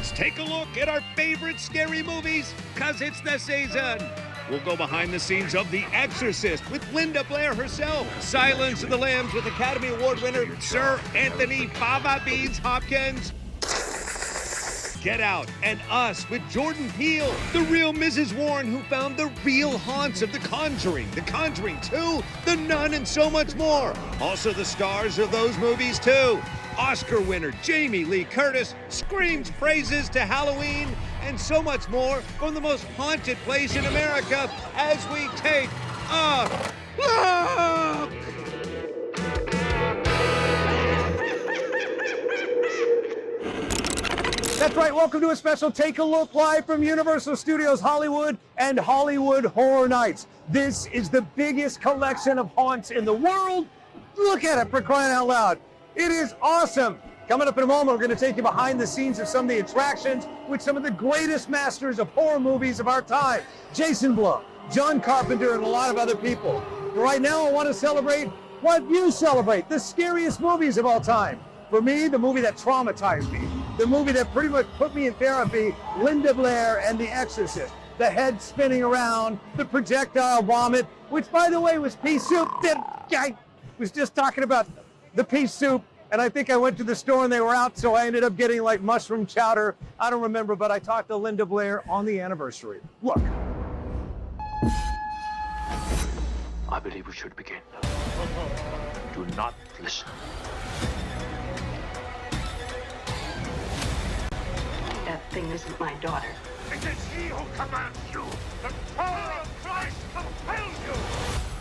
Let's take a look at our favorite scary movies, cause it's the season. We'll go behind the scenes of The Exorcist with Linda Blair herself, Silence of the Lambs with Academy Award winner Sir Anthony Baba Beans Hopkins, Get Out and Us with Jordan Peele, the real Mrs. Warren who found the real haunts of The Conjuring 2, The Nun, and so much more. Also the stars of those movies too. Oscar winner Jamie Lee Curtis screams praises to Halloween and so much more from the most haunted place in America as we take a look! That's right, welcome to a special Take a Look live from Universal Studios Hollywood and Hollywood Horror Nights. This is the biggest collection of haunts in the world. Look at it, for crying out loud. It is awesome. Coming up in a moment, we're going to take you behind the scenes of some of the attractions with some of the greatest masters of horror movies of our time. Jason Blum, John Carpenter, and a lot of other people. But right now, I want to celebrate what you celebrate, the scariest movies of all time. For me, the movie that traumatized me, the movie that pretty much put me in therapy, Linda Blair and The Exorcist. The head spinning around, the projectile vomit, which by the way was pea soup. I was just talking about the pea soup, and I think I went to the store and they were out, so I ended up getting like mushroom chowder. I don't remember, but I talked to Linda Blair on the anniversary. Look. I believe we should begin. Do not listen. That thing isn't my daughter. It is he who commands you. The power of Christ compels you.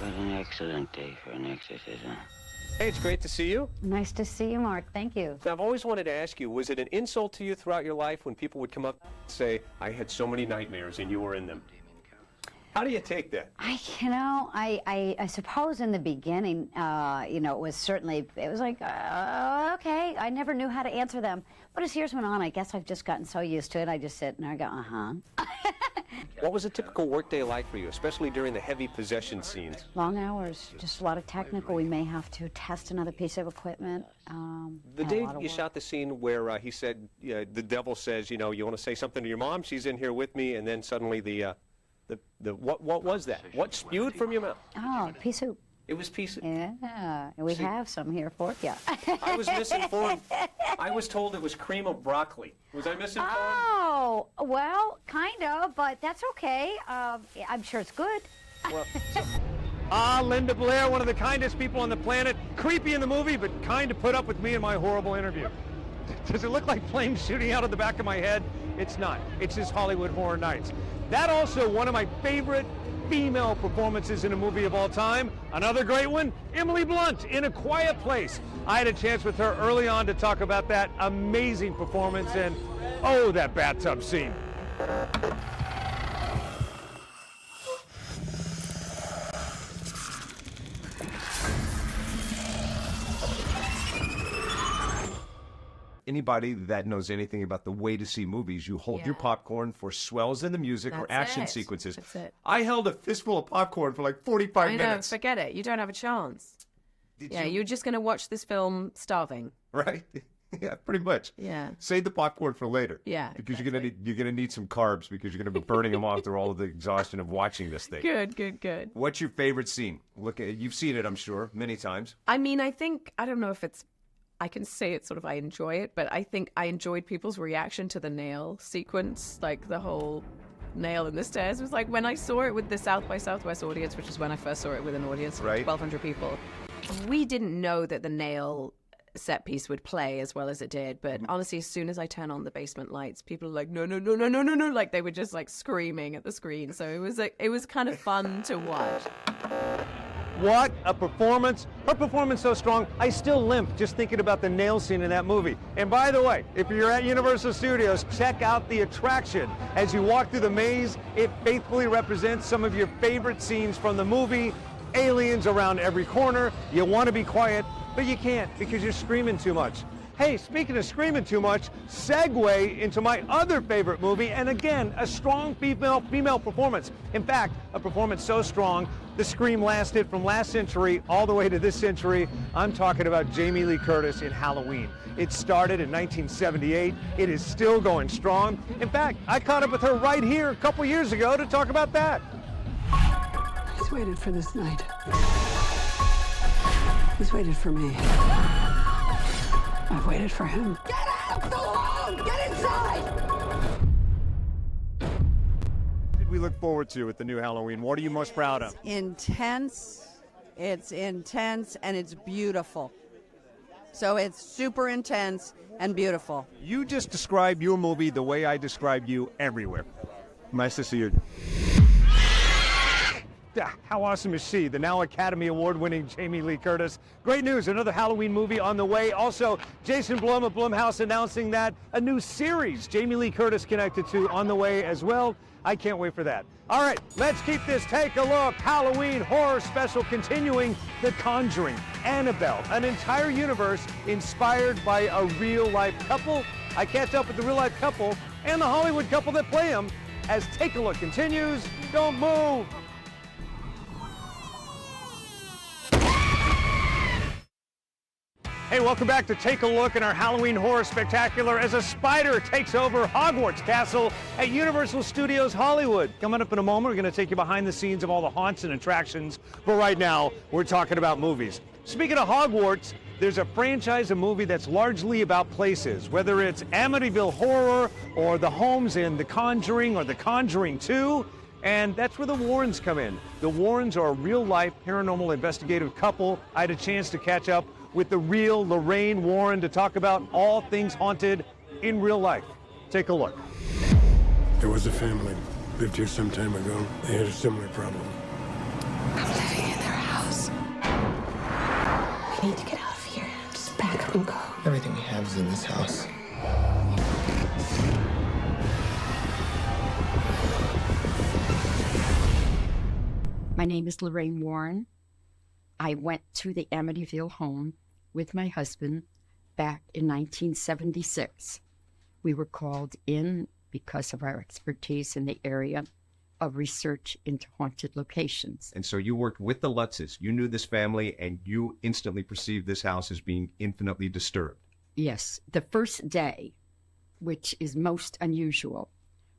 What an excellent day for an exorcism. Hey, it's great to see you. Nice to see you, Mark. Thank you. I've always wanted to ask you, was it an insult to you throughout your life when people would come up and say, I had so many nightmares and you were in them? How do you take that? I suppose in the beginning, it was like, okay. I never knew how to answer them. But as years went on, I guess I've just gotten so used to it, I just sit and I go, uh-huh. What was a typical workday like for you, especially during the heavy possession scenes? Long hours, just a lot of technical. We may have to test another piece of equipment. The day you shot the scene where he said, the devil says, you want to say something to your mom? She's in here with me, and then suddenly what was that? What spewed from your mouth? Oh, pea soup. It was pea soup. Yeah, we have some here for you. I was misinformed. I was told it was cream of broccoli. Was I misinformed? Oh, well, kind of, but that's okay. I'm sure it's good. Well, Linda Blair, one of the kindest people on the planet. Creepy in the movie, but kind to put up with me in my horrible interview. Does it look like flames shooting out of the back of my head? It's not. It's just Hollywood Horror Nights. That also one of my favorite female performances in a movie of all time. Another great one, Emily Blunt in A Quiet Place. I had a chance with her early on to talk about that amazing performance and, oh, that bathtub scene. Anybody that knows anything about the way to see movies, you hold your popcorn for swells in the music or action sequences. That's it. I held a fistful of popcorn for like 45 minutes. I know, forget it. You don't have a chance. You're just going to watch this film starving. Right? Yeah, pretty much. Yeah. Save the popcorn for later. Yeah. Because you're gonna need some carbs because you're gonna be burning them off through all of the exhaustion of watching this thing. Good. What's your favorite scene? You've seen it, I'm sure, many times. I mean, I don't know if I can say it sort of I enjoy it, but I think I enjoyed people's reaction to the nail sequence, like the whole nail in the stairs. It was like when I saw it with the South by Southwest audience, which is when I first saw it with an audience of 1,200 people. We didn't know that the nail set piece would play as well as it did, but honestly, as soon as I turn on the basement lights, people are like, no, like they were just like screaming at the screen. So it was kind of fun to watch. What a performance. Her performance so strong, I still limp just thinking about the nail scene in that movie. And by the way, if you're at Universal Studios, check out the attraction. As you walk through the maze, it faithfully represents some of your favorite scenes from the movie. Aliens around every corner. You want to be quiet, but you can't because you're screaming too much. Hey, speaking of screaming too much, segue into my other favorite movie, and again, a strong female performance. In fact, a performance so strong, the scream lasted from last century all the way to this century. I'm talking about Jamie Lee Curtis in Halloween. It started in 1978. It is still going strong. In fact, I caught up with her right here a couple years ago to talk about that. He's waited for this night. He's waited for me. I've waited for him. Get out! So long! Get inside! What did we look forward to at the new Halloween? What are you most proud of? Intense. It's intense and it's beautiful. So it's super intense and beautiful. You just described your movie the way I describe you everywhere. Nice to see you. Yeah, how awesome is she? The now Academy Award-winning Jamie Lee Curtis. Great news, another Halloween movie on the way. Also, Jason Blum of Blumhouse announcing that a new series Jamie Lee Curtis connected to on the way as well. I can't wait for that. All right, let's keep this Take a Look Halloween horror special continuing. The Conjuring, Annabelle, an entire universe inspired by a real-life couple. I catch up with the real-life couple and the Hollywood couple that play them as Take a Look continues. Don't move. Hey, welcome back to Take a Look in our Halloween Horror Spectacular as a spider takes over Hogwarts Castle at Universal Studios Hollywood. Coming up in a moment, we're going to take you behind the scenes of all the haunts and attractions, but right now, we're talking about movies. Speaking of Hogwarts, there's a franchise, a movie that's largely about places, whether it's Amityville Horror or the homes in The Conjuring or The Conjuring 2. And that's where the Warrens come in. The Warrens are a real-life paranormal investigative couple. I had a chance to catch up with the real Lorraine Warren to talk about all things haunted in real life. Take a look. There was a family lived here some time ago. They had a similar problem. I'm living in their house. We need to get out of here. Just pack up and go. Everything we have is in this house. My name is Lorraine Warren. I went to the Amityville home with my husband back in 1976. We were called in because of our expertise in the area of research into haunted locations. And so you worked with the Lutzes. You knew this family, and you instantly perceived this house as being infinitely disturbed. Yes. The first day, which is most unusual,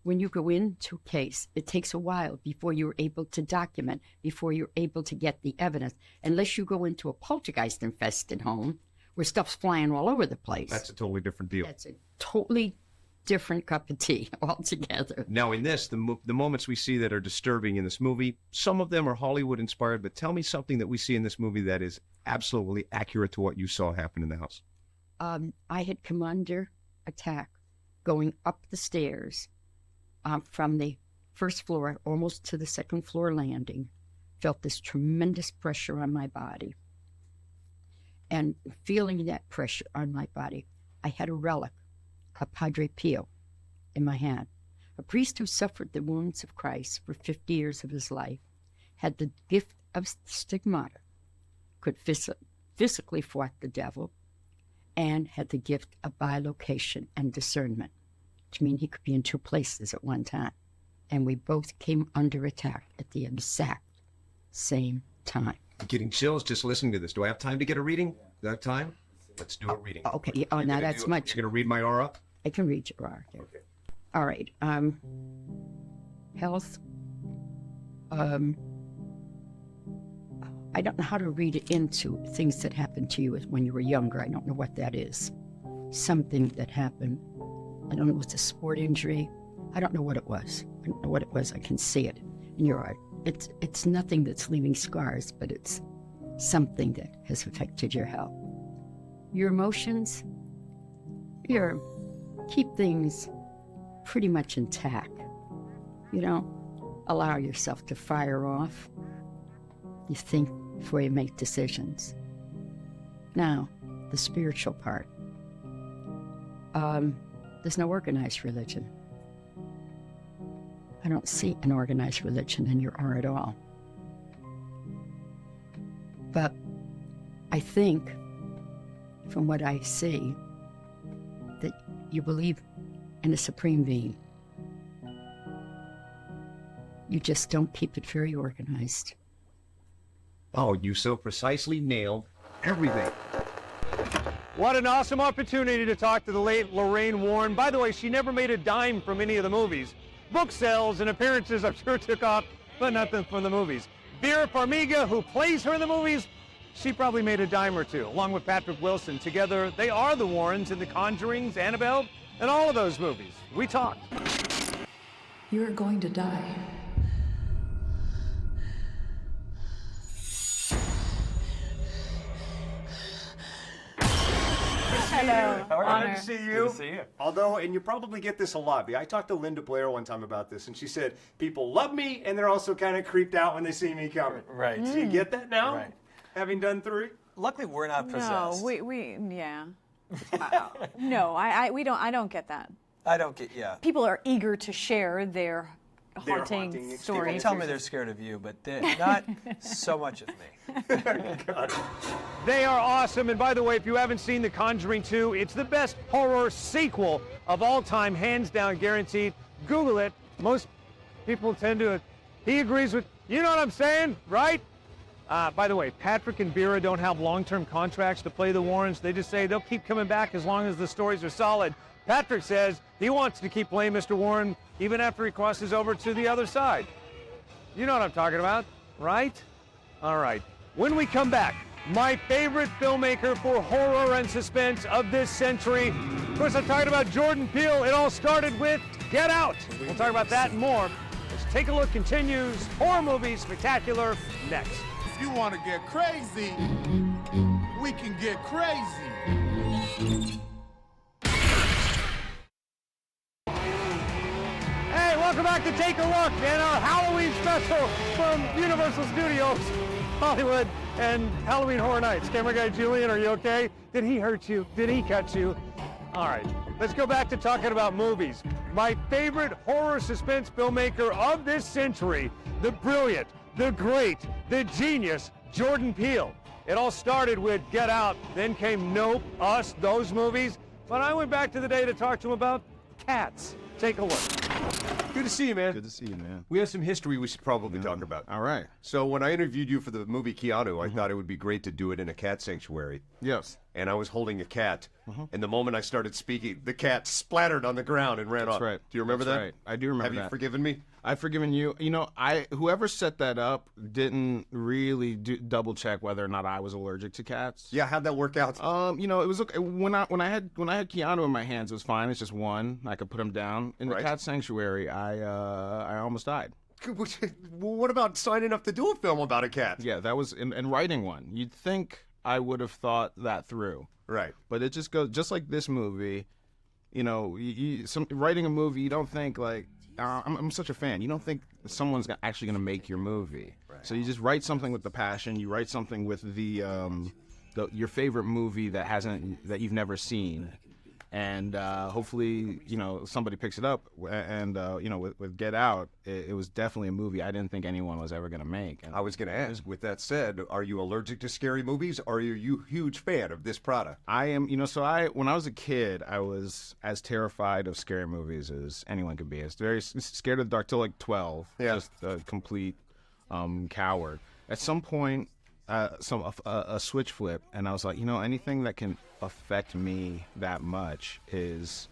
when you go into a case, it takes a while before you're able to document, before you're able to get the evidence, unless you go into a poltergeist-infested home where stuff's flying all over the place. That's a totally different deal. That's a totally different cup of tea altogether. Now, in this, the moments we see that are disturbing in this movie, some of them are Hollywood-inspired, but tell me something that we see in this movie that is absolutely accurate to what you saw happen in the house. I had come under attack going up the stairs from the first floor almost to the second floor landing. Felt this tremendous pressure on my body. And feeling that pressure on my body, I had a relic, a Padre Pio, in my hand. A priest who suffered the wounds of Christ for 50 years of his life, had the gift of stigmata, could physically fought the devil, and had the gift of bilocation and discernment, which means he could be in two places at one time. And we both came under attack at the exact same time. I'm getting chills just listening to this. Do I have time to get a reading? Do I have time? Let's do a reading. Okay. Oh, now that's much. You're going to read my aura? I can read your aura. Okay. All right. Health. I don't know how to read it into things that happened to you when you were younger. I don't know what that is. Something that happened. I don't know if it's a sport injury. I don't know what it was. I don't know what it was. I can see it in your eye. It's nothing that's leaving scars, but it's something that has affected your health. Your emotions, keep things pretty much intact. You don't allow yourself to fire off. You think before you make decisions. Now, the spiritual part. There's no organized religion. I don't see an organized religion in your aura at all. But I think, from what I see, You believe in a supreme being. You just don't keep it very organized. Oh, you so precisely nailed everything. What an awesome opportunity to talk to the late Lorraine Warren. By the way, she never made a dime from any of the movies. Book sales and appearances I'm sure took off, but nothing from the movies. Vera Farmiga, who plays her in the movies, she probably made a dime or two, along with Patrick Wilson. Together, they are the Warrens in The Conjurings, Annabelle, and all of those movies. We talked. You're going to die. Hello. How are you? Honor. Good to see you. Good to see you. Although, and you probably get this a lot. I talked to Linda Blair one time about this, and she said people love me, and they're also kind of creeped out when they see me coming. Right. Do you get that now? Right. Having done 3? Luckily, we're not possessed. No, yeah. No, we don't. I don't get that. I don't get. Yeah. People are eager to share their haunting People stories. tell me they're scared of you, but they're not so much of me. They are awesome. And by the way, if you haven't seen The Conjuring 2, it's the best horror sequel of all time, hands down guaranteed. Google it. Most people tend to, he agrees with, you know what I'm saying, right? By the way, Patrick and Vera don't have long-term contracts to play the Warrens. They just say they'll keep coming back as long as the stories are solid. Patrick says he wants to keep playing Mr. Warren even after he crosses over to the other side. You know what I'm talking about, right? All right. When we come back, my favorite filmmaker for horror and suspense of this century. Of course, I'm talking about Jordan Peele. It all started with Get Out. We'll talk about that and more. Let's Take a Look continues. Horror movie spectacular next. If you want to get crazy, we can get crazy. Hey, welcome back to Take a Look and our Halloween special from Universal Studios, Hollywood, and Halloween Horror Nights. Camera guy Julian, are you okay? Did he hurt you? Did he cut you? All right, let's go back to talking about movies. My favorite horror suspense filmmaker of this century, the brilliant, the great, the genius, Jordan Peele. It all started with Get Out, then came Nope, Us, those movies. But I went back to the day to talk to him about Cats. Take a look. Good to see you, man. Good to see you, man. We have some history we should probably talk about. All right. So when I interviewed you for the movie Keanu, I thought it would be great to do it in a cat sanctuary. Yes. And I was holding a cat, and the moment I started speaking, the cat splattered on the ground and ran That's off. right. Do you remember That's that? right. I do remember Have that. you forgiven me? I've forgiven you. You know, whoever set that up didn't really double check whether or not I was allergic to cats. Yeah, how'd that work out? You know, it was okay. When I had Keanu in my hands, it was fine. It's just one. I could put him down. In the cat sanctuary, I almost died. What about signing up to do a film about a cat? Yeah, that was and writing one. You'd think I would have thought that through. Right. But it just goes just like this movie. You know, writing a movie, you don't think like I'm such a fan. You don't think someone's actually going to make your movie. Right. So you just write something with the passion. You write something with your favorite movie that you've never seen, and hopefully somebody picks it up. And with Get Out, it was definitely a movie I didn't think anyone was ever going to make. And I was going to ask. With that said, are you allergic to scary movies? Or are you a huge fan of this product? I am. When I was a kid, I was as terrified of scary movies as anyone could be. I was very scared of the dark till like 12. Yeah. Just a complete coward. At some point, a switch flipped, and I was like, anything that can affect me that much is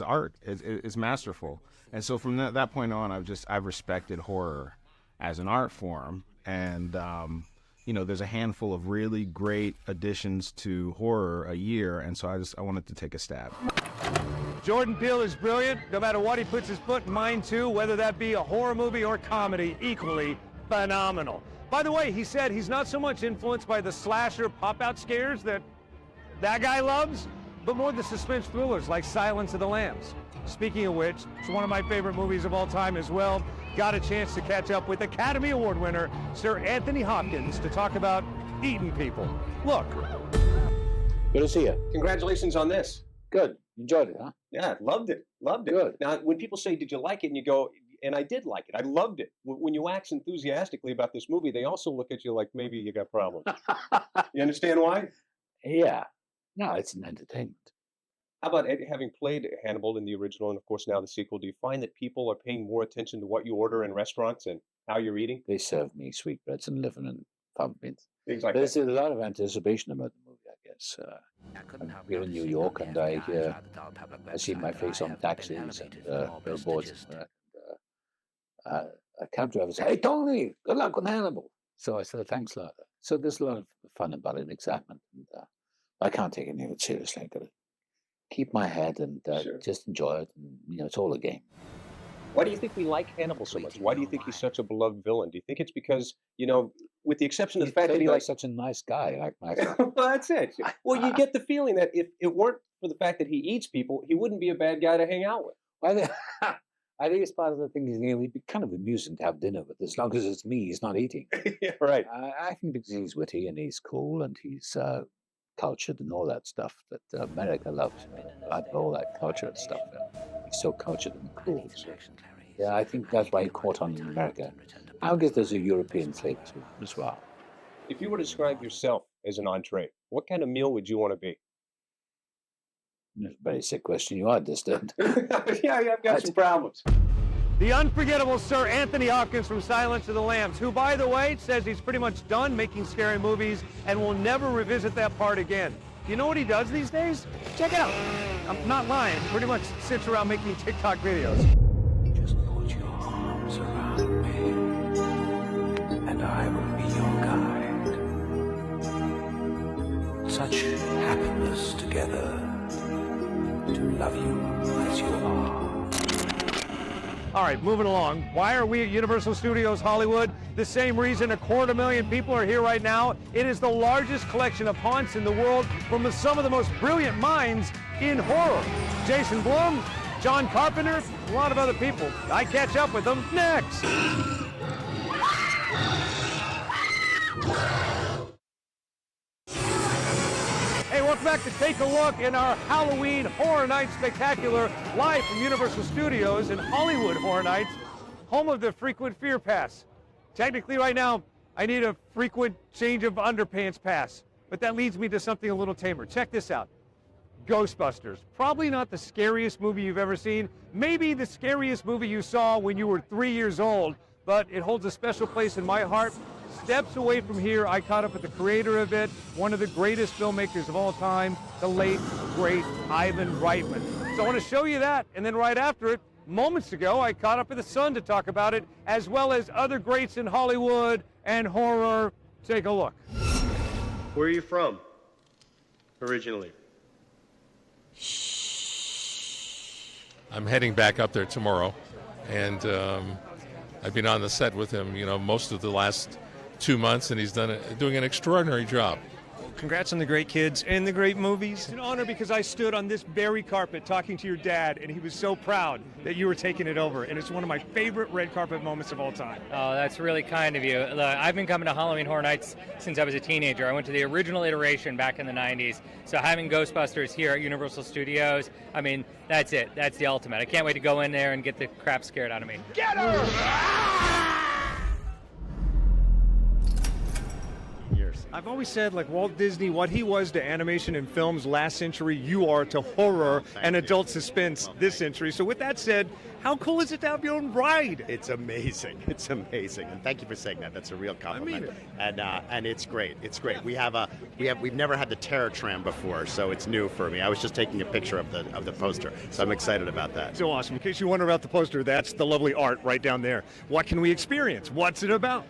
art. It's masterful. And so from that point on, I've respected horror as an art form. And there's a handful of really great additions to horror a year, and so I wanted to take a stab. Jordan Peele is brilliant, no matter what he puts his foot in mind to, whether that be a horror movie or comedy, equally phenomenal. By the way, he said he's not so much influenced by the slasher pop-out scares that guy loves, but more the suspense thrillers like Silence of the Lambs. Speaking of which, it's one of my favorite movies of all time as well. Got a chance to catch up with Academy Award winner Sir Anthony Hopkins to talk about eating people. Look. Good to see you. Congratulations on this. Good. Enjoyed it, huh? Yeah, loved it. Loved it. Good. Now, when people say, did you like it? And you go, and I did like it. I loved it. When you wax enthusiastically about this movie, they also look at you like maybe you got problems. You understand why? Yeah. No, it's an entertainment. How about having played Hannibal in the original and of course now the sequel, do you find that people are paying more attention to what you order in restaurants and how you're eating? They serve me sweetbreads and liver and pumpkins. Things like There's that. a lot of anticipation about the movie, I guess. We're in New York, and I see my face on taxis and billboards. A cab driver says, "Hey, Tony, good luck with Hannibal." So I said, "Thanks a lot." So there's a lot of fun about it, excitement. And, I can't take any of it seriously. I've got to keep my head and just enjoy it. And, it's all a game. Why do you think we like Hannibal so much? Why do you think he's such a beloved villain? Do you think it's because, with the exception of the fact that he likes such a nice guy like myself? Well, that's it. Well, you get the feeling that if it weren't for the fact that he eats people, he wouldn't be a bad guy to hang out with. I think it's part of the thing. It'd be kind of amusing to have dinner with, as long as it's me, he's not eating. Yeah, right. I think because he's witty and he's cool and he's cultured and all that stuff that America loves. I love all that culture and stuff. He's so cultured and cool. So, yeah, I think that's why he caught on in America. I guess there's a European flavor to it as well. If you were to describe yourself as an entree, what kind of meal would you want to be? That's a very sick question. You are disturbed. Yeah, I've got some problems. The unforgettable Sir Anthony Hopkins from Silence of the Lambs, who, by the way, says he's pretty much done making scary movies and will never revisit that part again. You know what he does these days? Check it out. I'm not lying. He pretty much sits around making TikTok videos. Just put your arms around me, and I will be your guide. Such happiness together, to love you as you are. All right, moving along. Why are we at Universal Studios Hollywood? The same reason 250,000 people are here right now. It is the largest collection of haunts in the world from some of the most brilliant minds in horror. Jason Blum, John Carpenter, a lot of other people. I catch up with them next. Hey, welcome back to Take a Look in our Halloween Horror Night Spectacular, live from Universal Studios in Hollywood Horror Nights, home of the frequent fear pass. Technically right now, I need a frequent change of underpants pass, but that leads me to something a little tamer. Check this out. Ghostbusters. Probably not the scariest movie you've ever seen, maybe the scariest movie you saw when you were 3 years old, but it holds a special place in my heart. Steps away from here, I caught up with the creator of it, one of the greatest filmmakers of all time, the late, great Ivan Reitman. So I want to show you that, and then right after it, moments ago, I caught up with his son to talk about it, as well as other greats in Hollywood and horror. Take a look. Where are you from, originally? I'm heading back up there tomorrow, and I've been on the set with him, most of the last 2 months, and he's doing an extraordinary job. Congrats on the great kids and the great movies. It's an honor because I stood on this very carpet talking to your dad, and he was so proud that you were taking it over, and it's one of my favorite red carpet moments of all time. Oh, that's really kind of you. I've been coming to Halloween Horror Nights since I was a teenager. I went to the original iteration back in the 90s, so having Ghostbusters here at Universal Studios, I mean, that's it. That's the ultimate. I can't wait to go in there and get the crap scared out of me. Get her! I've always said, like Walt Disney, what he was to animation and films last century, you are to horror and adult suspense this century. So with that said, how cool is it to have your own ride? It's amazing. It's amazing, and thank you for saying that. That's a real compliment. I mean it. And it's great. It's great. We've never had the Terror Tram before, so it's new for me. I was just taking a picture of the poster, so I'm excited about that. So awesome. In case you wonder about the poster, that's the lovely art right down there. What can we experience? What's it about?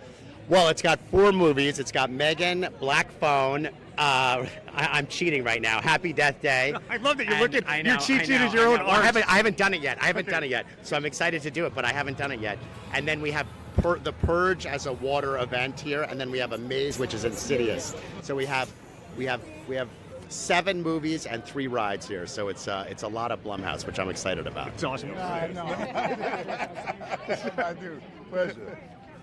Well, it's got 4 movies. It's got Megan, Black Phone. I'm cheating right now. Happy Death Day. I love that you're looking. You're cheating at your own art. I haven't done it yet. Done it yet. So I'm excited to do it, but I haven't done it yet. And then we have the Purge as a water event here, and then we have a maze, which is Insidious. So we have 7 movies and 3 rides here. So it's a lot of Blumhouse, which I'm excited about. It's awesome. I know. I do. Pleasure.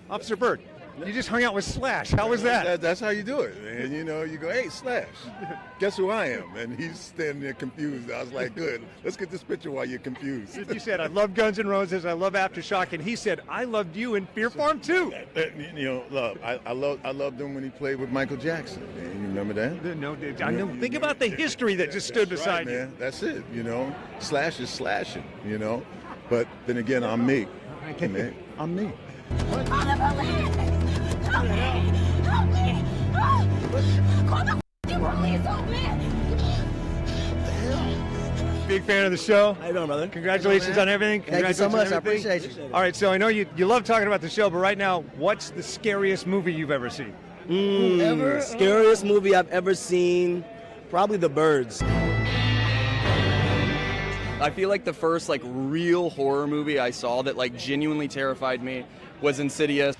Officer Byrd, You just hung out with Slash. How was that? That's how you do it, man. You know, you go, hey, Slash, guess who I am? And he's standing there confused. I was like, good, let's get this picture while you're confused. You said, I love Guns N' Roses, I love Aftershock, and he said, I loved you in Fear Farm too. You know, I loved him when he played with Michael Jackson. Man. You remember that? No, I know. Think about the history that just stood beside you. Man. That's it, you know. Slash is slashing, you know. But then again, I'm me. Man, I'm me. Help me! Help me! Call the police! Help me! Big fan of the show. How you doing, brother? Congratulations on everything. Thank you so much. I Everything. appreciate you. All right, so I know you love talking about the show, but right now, what's the scariest movie you've ever seen? Scariest movie I've ever seen, probably The Birds. I feel like the first real horror movie I saw that genuinely terrified me was Insidious.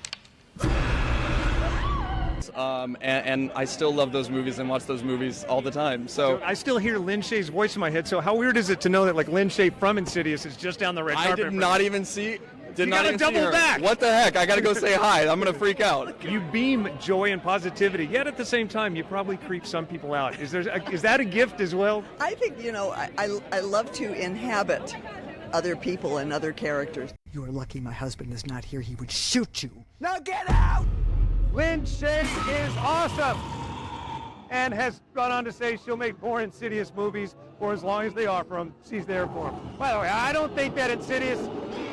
And I still love those movies and watch those movies all the time. So I still hear Lin Shaye's voice in my head. So how weird is it to know that Lin Shaye from Insidious is just down the red carpet? I did not even see. You gotta double back. What the heck? I gotta go say hi. I'm gonna freak out. You beam joy and positivity, yet at the same time, you probably creep some people out. Is that a gift as well? I think, I love to inhabit other people and other characters. You are lucky my husband is not here. He would shoot you. Now get out! Lin Shaye is awesome and has gone on to say she'll make more Insidious movies for as long as they offer them. She's there for them. By the way, I don't think that Insidious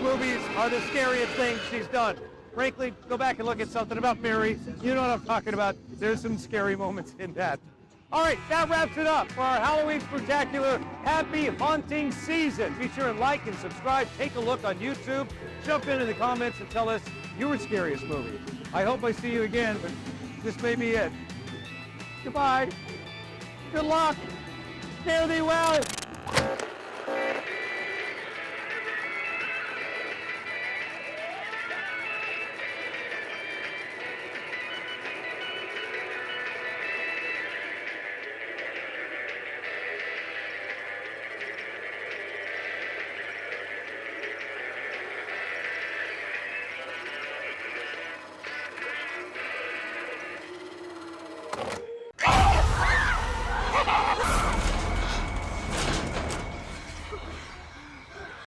movies are the scariest thing she's done. Frankly, go back and look at something about Mary. You know what I'm talking about. There's some scary moments in that. All right, that wraps it up for our Halloween Spectacular Happy Haunting Season. Be sure and like and subscribe. Take a look on YouTube. Jump in the comments and tell us your scariest movie. I hope I see you again, but this may be it. Goodbye. Good luck. Fare thee well.